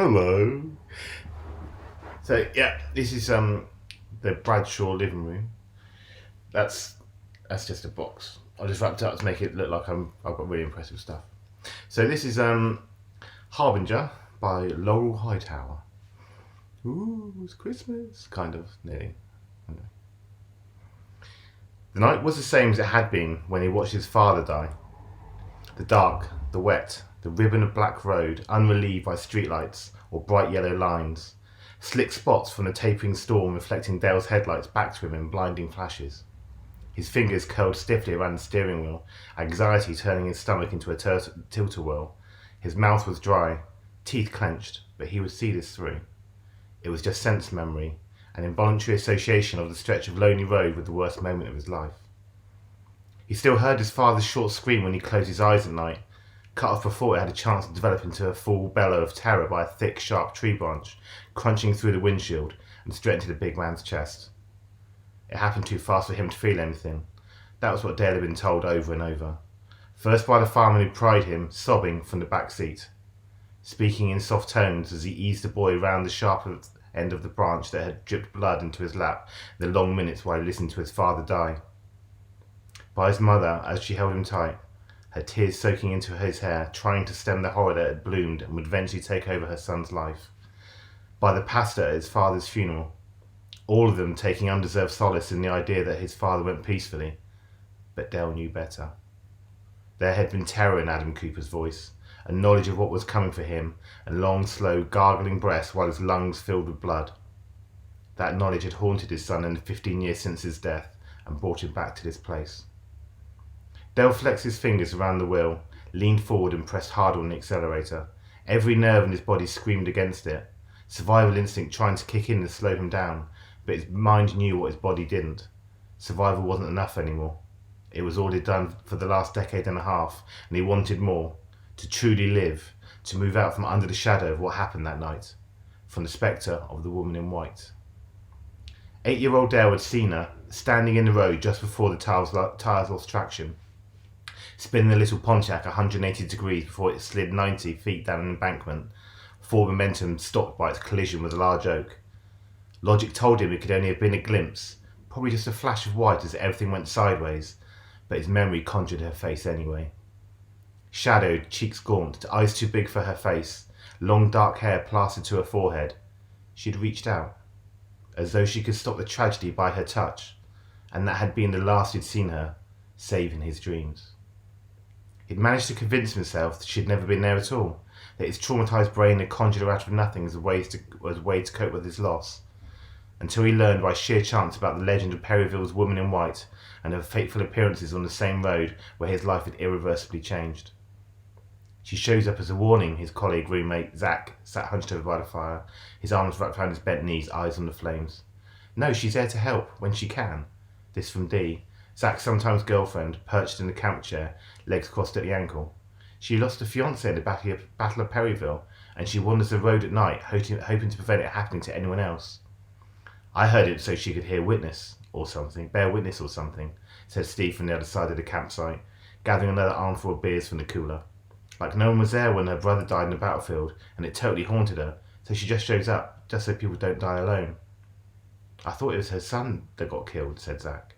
Hello. So yeah, this is the Bradshaw living room. That's that's just a box. I just wrapped it up to make it look like I've got really impressive stuff. So this is Harbinger by Laurel Hightower. Ooh, it's Christmas, kind of nearly. The night was the same as it had been when he watched his father die. The dark, the wet, the ribbon of black road, unrelieved by streetlights or bright yellow lines. Slick spots from the tapering storm reflecting Dale's headlights back to him in blinding flashes. His fingers curled stiffly around the steering wheel, anxiety turning his stomach into a tilt-a-whirl. His mouth was dry, teeth clenched, but he would see this through. It was just sense memory, an involuntary association of the stretch of lonely road with the worst moment of his life. He still heard his father's short scream when he closed his eyes at night, cut off before it had a chance to develop into a full bellow of terror by a thick, sharp tree branch crunching through the windshield and straight into the big man's chest. It happened too fast for him to feel anything. That was what Dale had been told over and over. First by the fireman who pried him, sobbing, from the back seat, speaking in soft tones as he eased the boy round the sharp end of the branch that had dripped blood into his lap the long minutes while he listened to his father die. By his mother as she held him tight, her tears soaking into his hair, trying to stem the horror that had bloomed and would eventually take over her son's life. By the pastor at his father's funeral, all of them taking undeserved solace in the idea that his father went peacefully. But Dale knew better. There had been terror in Adam Cooper's voice, a knowledge of what was coming for him, and long, slow, gargling breaths while his lungs filled with blood. That knowledge had haunted his son in the 15 years since his death and brought him back to this place. Dale flexed his fingers around the wheel, leaned forward and pressed hard on the accelerator. Every nerve in his body screamed against it, survival instinct trying to kick in and slow him down, but his mind knew what his body didn't. Survival wasn't enough anymore. It was all he'd done for the last decade and a half, and he wanted more, to truly live, to move out from under the shadow of what happened that night, from the spectre of the woman in white. 8-year-old Dale had seen her, standing in the road just before the tires lost traction, spinning the little Pontiac 180 degrees before it slid 90 feet down an embankment, forward momentum stopped by its collision with a large oak. Logic told him it could only have been a glimpse, probably just a flash of white as everything went sideways, but his memory conjured her face anyway. Shadowed, cheeks gaunt, eyes too big for her face, long dark hair plastered to her forehead. She'd reached out, as though she could stop the tragedy by her touch, and that had been the last he'd seen her, save in his dreams. He'd managed to convince himself that she'd never been there at all, that his traumatized brain had conjured her out of nothing as a way to cope with his loss, until he learned by sheer chance about the legend of Perryville's woman in white and her fateful appearances on the same road where his life had irreversibly changed. She shows up as a warning, his colleague roommate Zach sat hunched over by the fire, his arms wrapped around his bent knees, eyes on the flames. No, she's there to help, when she can. This from Dee, Zach's sometimes girlfriend, perched in the camp chair, legs crossed at the ankle. She lost a fiancé in the Battle of Perryville, and she wanders the road at night, hoping to prevent it happening to anyone else. I heard it so she could bear witness or something, said Steve from the other side of the campsite, gathering another armful of beers from the cooler. Like no one was there when her brother died in the battlefield, and it totally haunted her, so she just shows up, just so people don't die alone. I thought it was her son that got killed, said Zach.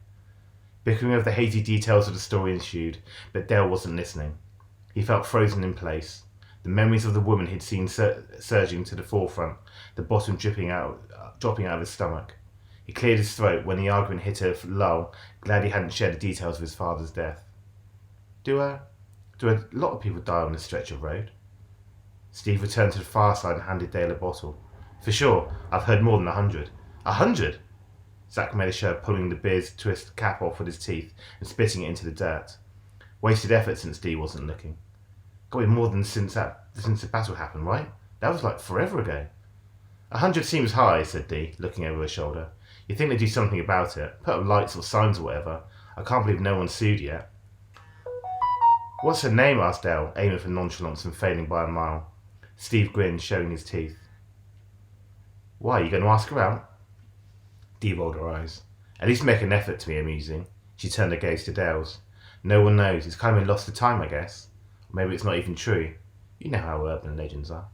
Bickering over the hazy details of the story ensued, but Dale wasn't listening. He felt frozen in place. The memories of the woman he'd seen surging to the forefront, the bottom dropping out of his stomach. He cleared his throat when the argument hit a lull, glad he hadn't shared the details of his father's death. Do a lot of people die on this stretch of road? Steve returned to the fireside and handed Dale a bottle. For sure, I've heard more than 100. 100? Zach made a show of pulling the beer's twist cap off with his teeth and spitting it into the dirt. Wasted effort since Dee wasn't looking. Got to be more than since the battle happened, right? That was like forever ago. 100 seems high, said Dee, looking over her shoulder. You'd think they'd do something about it, put up lights or signs or whatever. I can't believe no one's sued yet. What's her name? Asked Dale, aiming for nonchalance and failing by a mile. Steve grinned, showing his teeth. Why, are you going to ask her out? Dee rolled her eyes. At least make an effort to be amusing. She turned her gaze to Dale's. No one knows. It's kind of lost to time, I guess. Or maybe it's not even true. You know how urban legends are.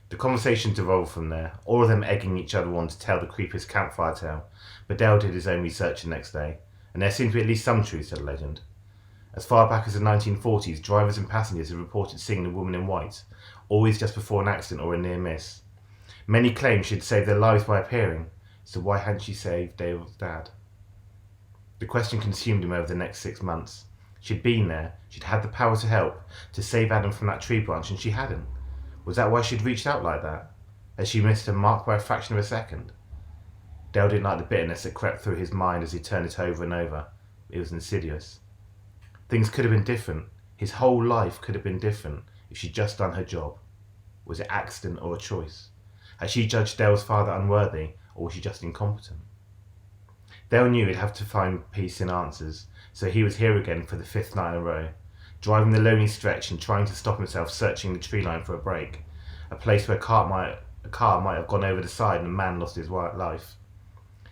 The conversation devolved from there, all of them egging each other on to tell the creepiest campfire tale, but Dale did his own research the next day, and there seemed to be at least some truth to the legend. As far back as the 1940s, drivers and passengers had reported seeing the woman in white, always just before an accident or a near miss. Many claimed she'd saved their lives by appearing, so why hadn't she saved Dale's dad? The question consumed him over the next 6 months. She'd been there, she'd had the power to help, to save Adam from that tree branch, and she hadn't. Was that why she'd reached out like that? Had she missed her mark by a fraction of a second? Dale didn't like the bitterness that crept through his mind as he turned it over and over. It was insidious. Things could have been different. His whole life could have been different if she'd just done her job. Was it accident or a choice? Had she judged Dale's father unworthy, or was she just incompetent? Dale knew he'd have to find peace in answers, so he was here again for the 5th night in a row, driving the lonely stretch and trying to stop himself searching the tree line for a break, a place where a car might have gone over the side and a man lost his life.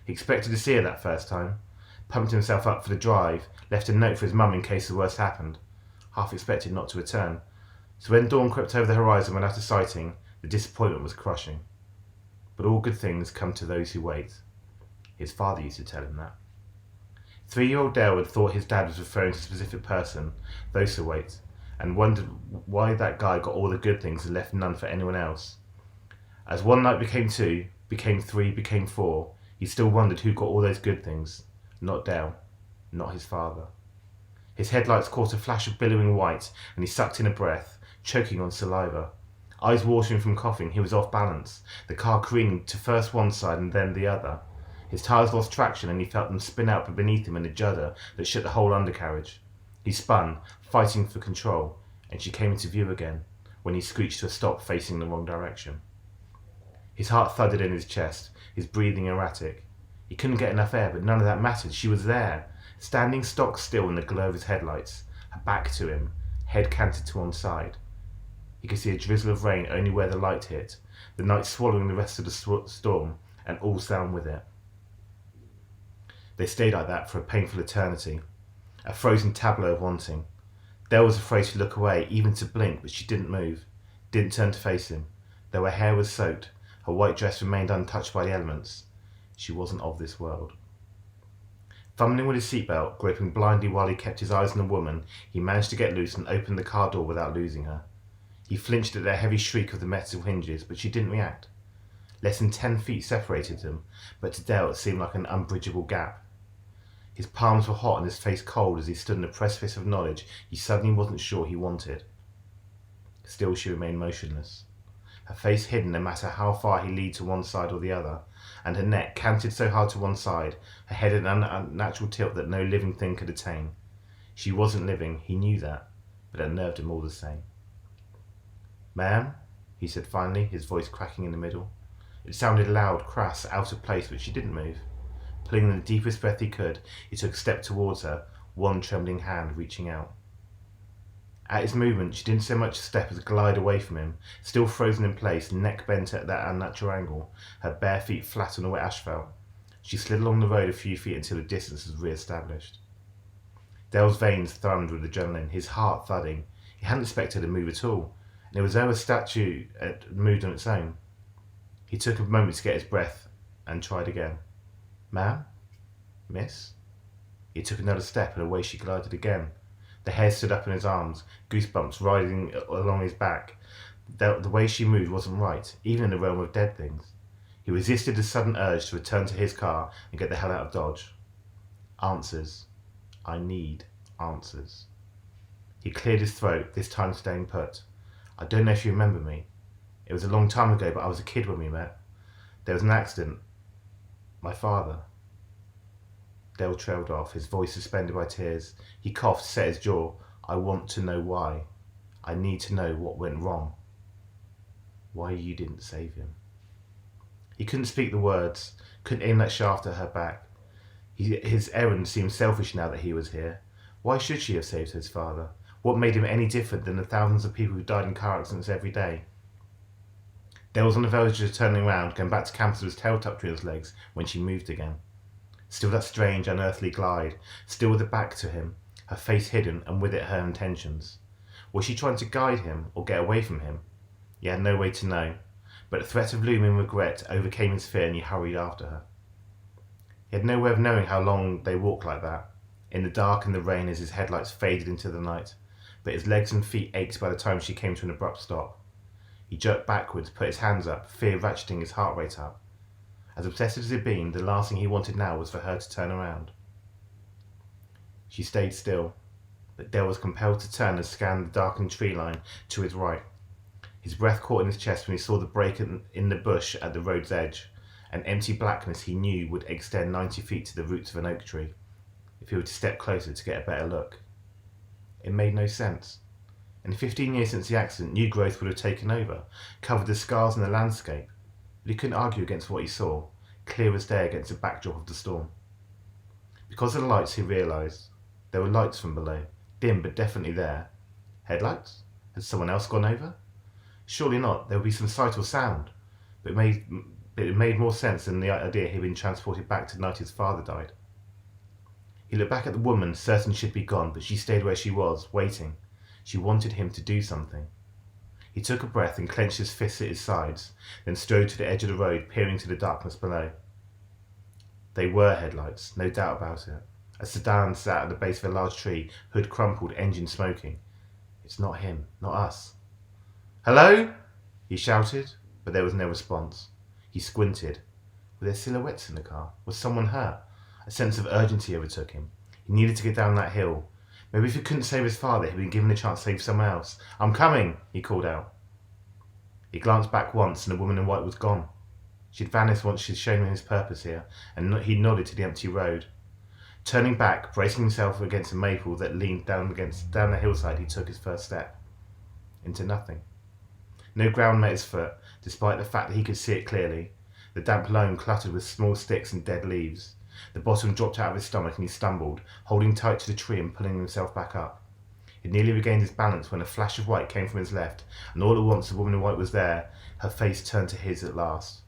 He expected to see her that first time, pumped himself up for the drive, left a note for his mum in case the worst happened, half expected not to return. So when dawn crept over the horizon without a sighting, the disappointment was crushing. But all good things come to those who wait. His father used to tell him that. 3-year-old Dale had thought his dad was referring to a specific person, those who wait, and wondered why that guy got all the good things and left none for anyone else. As one night became 2, became 3, became 4, he still wondered who got all those good things. Not Dale, not his father. His headlights caught a flash of billowing white, and he sucked in a breath, choking on saliva. Eyes watering from coughing, he was off balance, the car careening to first one side and then the other. His tyres lost traction and he felt them spin out beneath him in a judder that shook the whole undercarriage. He spun, fighting for control, and she came into view again, when he screeched to a stop facing the wrong direction. His heart thudded in his chest, his breathing erratic. He couldn't get enough air, but none of that mattered. She was there, standing stock still in the glow of his headlights, her back to him, head canted to one side. He could see a drizzle of rain only where the light hit, the night swallowing the rest of the storm, and all sound with it. They stayed like that for a painful eternity, a frozen tableau of wanting. Dale was afraid to look away, even to blink, but she didn't move, didn't turn to face him. Though her hair was soaked, her white dress remained untouched by the elements. She wasn't of this world. Fumbling with his seatbelt, groping blindly while he kept his eyes on the woman, he managed to get loose and opened the car door without losing her. He flinched at the heavy shriek of the metal hinges, but she didn't react. Less than 10 feet separated them, but to Dale it seemed like an unbridgeable gap. His palms were hot and his face cold as he stood on the precipice of knowledge he suddenly wasn't sure he wanted. Still she remained motionless, her face hidden no matter how far he leaned to one side or the other, and her neck canted so hard to one side, her head at an unnatural tilt that no living thing could attain. She wasn't living, he knew that, but it nerved him all the same. "Ma'am?" he said finally, his voice cracking in the middle. It sounded loud, crass, out of place, but she didn't move. Pulling the deepest breath he could, he took a step towards her, one trembling hand reaching out. At his movement, she didn't so much step as glide away from him, still frozen in place, neck bent at that unnatural angle, her bare feet flat on the wet asphalt. She slid along the road a few feet until the distance was re-established. Dale's veins thrummed with adrenaline, his heart thudding. He hadn't expected her to move at all, and it was as though a statue had moved on its own. He took a moment to get his breath, and tried again. "Ma'am? Miss?" He took another step, and away she glided again. The hair stood up in his arms, goosebumps riding along his back. The way she moved wasn't right, even in the realm of dead things. He resisted the sudden urge to return to his car and get the hell out of Dodge. Answers. I need answers. He cleared his throat, this time staying put. "I don't know if you remember me. It was a long time ago, but I was a kid when we met. There was an accident. My father." Dale trailed off, his voice suspended by tears. He coughed, set his jaw. "I want to know why. I need to know what went wrong. Why you didn't save him." He couldn't speak the words, couldn't aim that shaft at her back. His errand seemed selfish now that he was here. Why should she have saved his father? What made him any different than the thousands of people who died in car accidents every day? Dale was on the verge of turning around, going back to campus with his tail tucked between his legs, when she moved again. Still that strange, unearthly glide, still with her back to him, her face hidden, and with it her intentions. Was she trying to guide him, or get away from him? He had no way to know. but the threat of looming regret overcame his fear and he hurried after her. He had no way of knowing how long they walked like that, in the dark and the rain as his headlights faded into the night, but his legs and feet ached by the time she came to an abrupt stop. He jerked backwards, put his hands up, fear ratcheting his heart rate up. As obsessive as he'd been, the last thing he wanted now was for her to turn around. She stayed still, but Dale was compelled to turn and scan the darkened tree line to his right. His breath caught in his chest when he saw the break in the bush at the road's edge, an empty blackness he knew would extend 90 feet to the roots of an oak tree, if he were to step closer to get a better look. It made no sense. In the 15 years since the accident, new growth would have taken over, covered the scars in the landscape, but he couldn't argue against what he saw, clear as day against the backdrop of the storm. Because of the lights, he realised there were lights from below, dim but definitely there. Headlights? Had someone else gone over? Surely not. There would be some sight or sound, but it made more sense than the idea he'd been transported back to the night his father died. He looked back at the woman, certain she'd be gone, but she stayed where she was, waiting. She wanted him to do something. He took a breath and clenched his fists at his sides, then strode to the edge of the road, peering to the darkness below. They were headlights, no doubt about it. A sedan sat at the base of a large tree, hood crumpled, engine smoking. It's not him, not us. Hello? He shouted, but there was no response. He squinted. Were there silhouettes in the car? Was someone hurt? A sense of urgency overtook him. He needed to get down that hill. Maybe if he couldn't save his father, he'd been given a chance to save someone else. I'm coming, he called out. He glanced back once and the woman in white was gone. She'd vanished once she'd shown him his purpose here, and he nodded to the empty road. Turning back, bracing himself against a maple that leaned down the hillside, he took his first step. Into nothing. No ground met his foot, despite the fact that he could see it clearly. The damp loam cluttered with small sticks and dead leaves. The bottom dropped out of his stomach and he stumbled, holding tight to the tree and pulling himself back up. He nearly regained his balance when a flash of white came from his left, and all at once the woman in white was there, her face turned to his at last.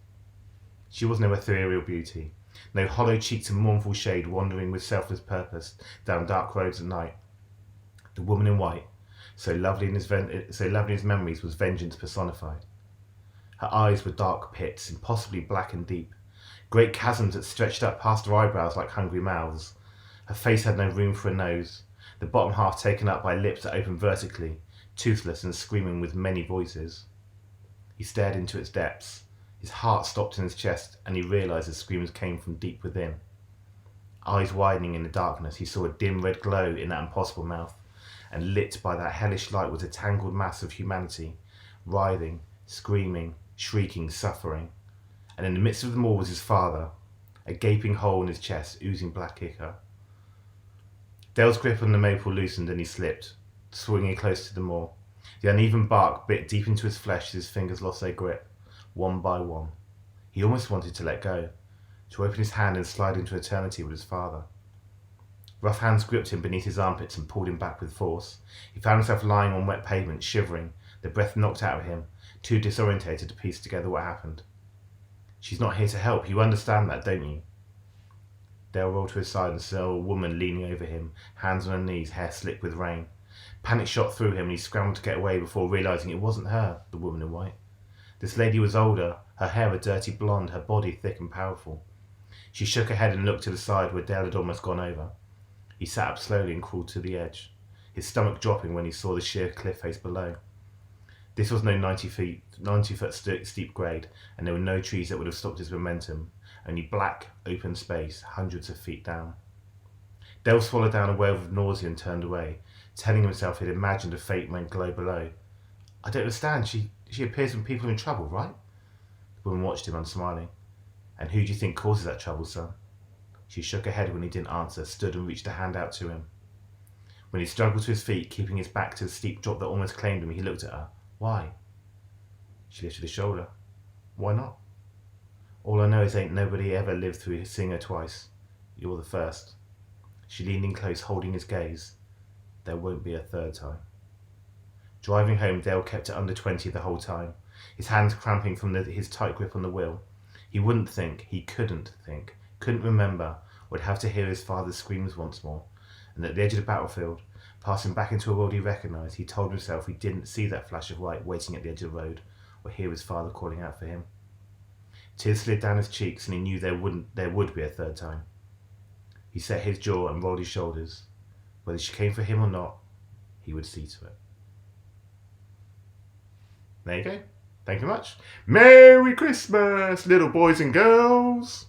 She was no ethereal beauty, no hollow cheeks and mournful shade wandering with selfless purpose down dark roads at night. The woman in white, so lovely in his memories, was vengeance personified. Her eyes were dark pits, impossibly black and deep, great chasms that stretched up past her eyebrows like hungry mouths. Her face had no room for a nose, the bottom half taken up by lips that opened vertically, toothless and screaming with many voices. He stared into its depths. His heart stopped in his chest, and he realised the screams came from deep within. Eyes widening in the darkness, he saw a dim red glow in that impossible mouth, and lit by that hellish light was a tangled mass of humanity, writhing, screaming, shrieking, suffering. And in the midst of them all was his father, a gaping hole in his chest, oozing black ichor. Dale's grip on the maple loosened and he slipped, swinging close to the moor. The uneven bark bit deep into his flesh as his fingers lost their grip, one by one. He almost wanted to let go, to open his hand and slide into eternity with his father. Rough hands gripped him beneath his armpits and pulled him back with force. He found himself lying on wet pavement, shivering, the breath knocked out of him, too disorientated to piece together what happened. She's not here to help, you understand that, don't you? Dale rolled to his side and saw a woman leaning over him, hands on her knees, hair slick with rain. Panic shot through him and he scrambled to get away before realising it wasn't her, the woman in white. This lady was older, her hair a dirty blonde, her body thick and powerful. She shook her head and looked to the side where Dale had almost gone over. He sat up slowly and crawled to the edge, his stomach dropping when he saw the sheer cliff face below. This was no 90-foot steep grade, and there were no trees that would have stopped his momentum, only black, open space, hundreds of feet down. Dale swallowed down a wave of nausea and turned away, telling himself he'd imagined a fate went glow below. I don't understand, she appears when people are in trouble, right? The woman watched him unsmiling. And who do you think causes that trouble, son? She shook her head when he didn't answer, stood and reached a hand out to him. When he struggled to his feet, keeping his back to the steep drop that almost claimed him, he looked at her. Why? She lifted a shoulder. Why not? All I know is ain't nobody ever lived through seeing her twice. You're the first. She leaned in close, holding his gaze. There won't be a third time. Driving home, Dale kept it under 20 the whole time, his hands cramping from his tight grip on the wheel. He wouldn't think, he couldn't think, couldn't remember, would have to hear his father's screams once more. And at the edge of the battlefield, passing back into a world he recognised, he told himself he didn't see that flash of light waiting at the edge of the road, or hear his father calling out for him. Tears slid down his cheeks, and he knew there would be a third time. He set his jaw and rolled his shoulders. Whether she came for him or not, he would see to it. There you go. Thank you much. Merry Christmas, little boys and girls.